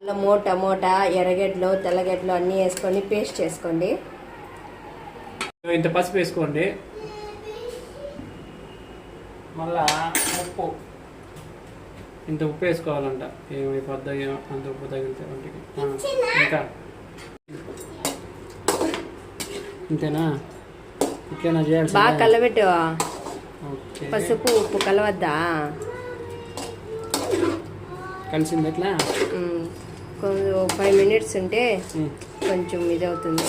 అల్లము, టమోటా, ఎర్రగడ్డలు, తెల్లగడ్డలు అన్నీ వేసుకొని పేస్ట్ చేసుకోండి. ఇంత పసుపు వేసుకోండి. మళ్ళా ఉప్పు, ఇంత ఉప్పు వేసుకోవాలంట. ఏమైపోద్దా అంత ఉప్పు తగిలితే వంటికి. ఇంకా ఇంతేనా? ఇట్లైనా చేయాలి. బాగా కలబెట్టు. పసుపు ఉప్పు కలవద్దా? కలిసింది ఎట్లా? కొంచెం 5 minutes ఉంటే కొంచెం ఇది అవుతుంది.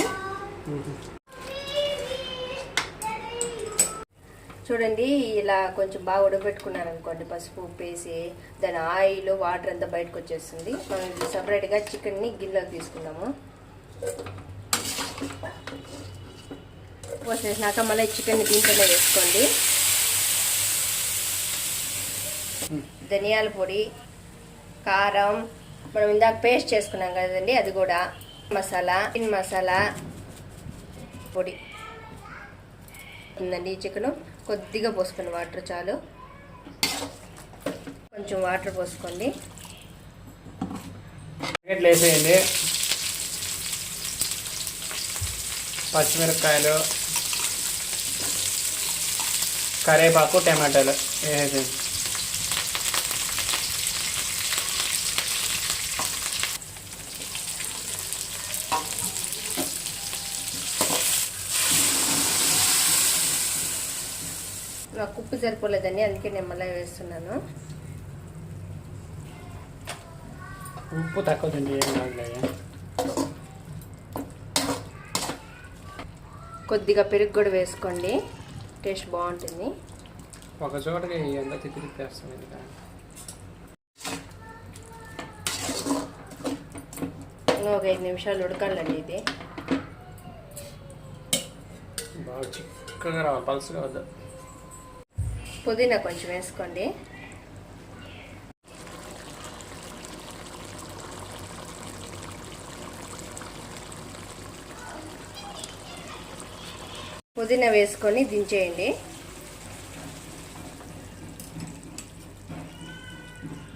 చూడండి, ఇలా కొంచెం బాగా ఉడకబెట్టుకున్నారు అనుకోండి, పసుపు ఉప్పు వేసి దాని ఆయిల్ వాటర్ అంతా బయటకు వచ్చేస్తుంది. మనం సపరేట్గా చికెన్ని గిన్నెలోకి తీసుకున్నాము. పోసేసినాక మళ్ళీ చికెన్ని దీంట్లోనే వేసుకోండి. ధనియాల పొడి, కారం, మనం ఇందాక పేస్ట్ చేసుకున్నాం కదండి, అది కూడా, మసాలా పొడి ఉందండి. ఈ చికెను కొద్దిగా పోసుకుని వాటర్ చాలు, కొంచెం వాటర్ పోసుకోండి. వేసేయండి. పచ్చిమిరపకాయలు, కరివేపాకు, టమాటాలు వేసేయండి. నాకు ఉప్పు సరిపోలేదండి, అందుకే నేను మళ్ళీ వేస్తున్నాను. ఉప్పు తక్కువ తిండి. కొద్దిగా పెరుగు కూడా వేసుకోండి, టేస్ట్ బాగుంటుంది. ఒక చోటకి ఎంత తిప్పేస్తుంది. ఒక 5 నిమిషాలు ఉడకాలండి. ఇది బాగా చిక్కగా రావాలి, పలుసుగా వద్దు. పుదీనా కొంచెం వేసుకోండి. పుదీనా వేసుకొని దించేయండి.